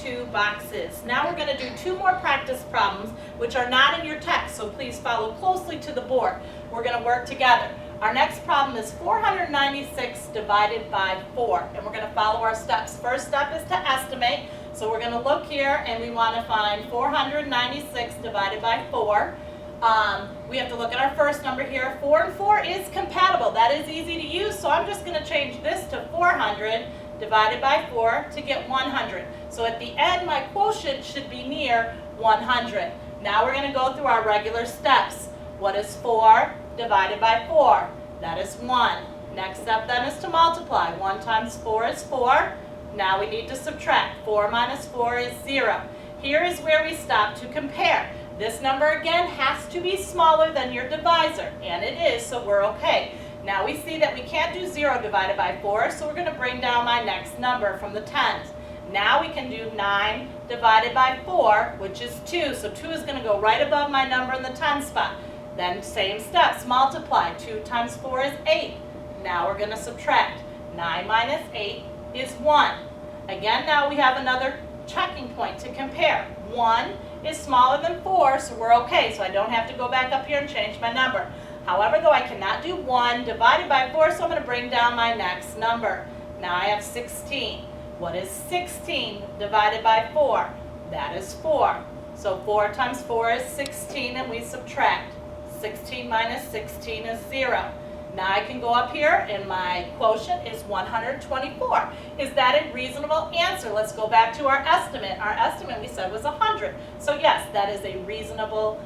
2 boxes. Now we're going to do 2 more practice problems which are not in your text, so please follow closely to the board. We're going to work together. Our next problem is 496 divided by 4, and we're going to follow our steps. First step is to estimate, so we're going to look here and we want to find 496 divided by 4. We have to look at our first number here. 4 and 4 is compatible. That is easy to use, so I'm just going to change this to 400 divided by 4 to get 100. So at the end, my quotient should be near 100. Now we're going to go through our regular steps. What is 4 divided by 4? That is 1. Next step then is to multiply. 1 times 4 is 4. Now we need to subtract. 4 minus 4 is 0. Here is where we stop to compare. This number again has to be smaller than your divisor, and it is, so we're okay. Now we see that we can't do 0 divided by 4, so we're going to bring down my next number from the tens. Now we can do 9 divided by 4, which is 2. So 2 is going to go right above my number in the 10 spot. Then same steps, multiply. 2 times 4 is 8. Now we're going to subtract. 9 minus 8 is 1. Again, now we have another checking point to compare. 1 is smaller than 4, so we're okay. So I don't have to go back up here and change my number. However, though, I cannot do 1 divided by 4, so I'm going to bring down my next number. Now I have 16. What is 16 divided by 4? That is 4. So 4 times 4 is 16, and we subtract. 16 minus 16 is 0. Now I can go up here, and my quotient is 124. Is that a reasonable answer? Let's go back to our estimate. Our estimate, we said, was 100. So yes, that is a reasonable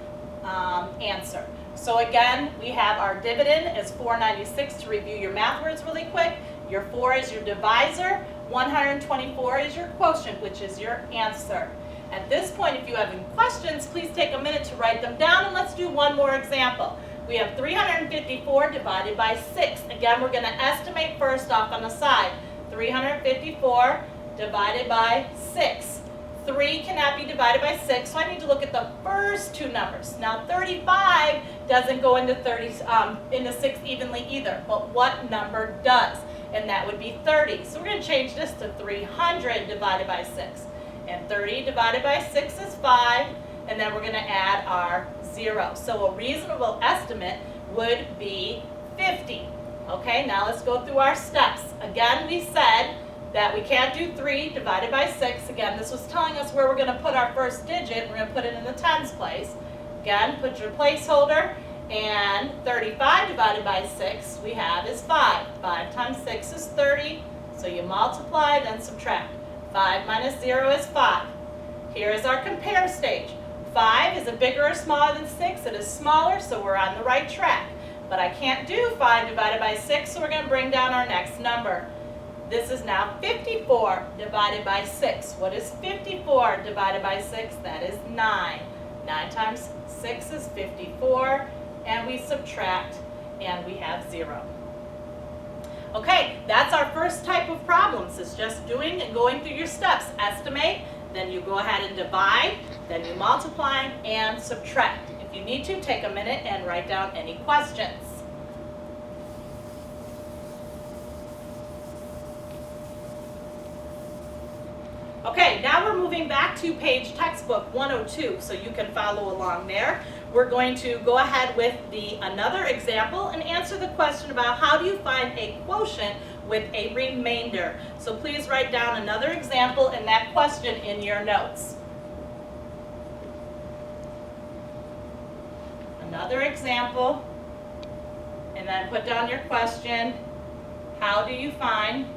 answer. So again, we have our dividend is 496. To review your math words really quick, your 4 is your divisor, 124 is your quotient, which is your answer. At this point, if you have any questions, please take a minute to write them down, and let's do one more example. We have 354 divided by 6. Again, we're going to estimate first off on the side. 354 divided by 6. 3 cannot be divided by 6, so I need to look at the first 2 numbers. Now 35 doesn't go into 6 evenly either, but what number does? And that would be 30. So we're going to change this to 300 divided by 6. And 30 divided by 6 is 5, and then we're going to add our 0. So a reasonable estimate would be 50. Okay, now let's go through our steps. Again, we said that we can't do 3 divided by 6. Again, this was telling us where we're going to put our first digit. We're going to put it in the tens place. Again, put your placeholder, and 35 divided by 6 we have is 5. 5 times 6 is 30, so you multiply, then subtract. 5 minus 0 is 5. Here is our compare stage. 5 is it bigger or smaller than 6? It is smaller, so we're on the right track. But I can't do 5 divided by 6, so we're going to bring down our next number. This is now 54 divided by 6. What is 54 divided by 6? That is 9. 9 times 6 is 54, and we subtract, and we have 0. Okay, that's our first type of problems. It's just doing and going through your steps. Estimate, then you go ahead and divide, then you multiply and subtract. If you need to, take a minute and write down any questions. Okay, now we're moving back to page textbook 102, so you can follow along there. We're going to go ahead with another example and answer the question about how do you find a quotient with a remainder. So please write down another example and that question in your notes. Another example, and then put down your question. How do you find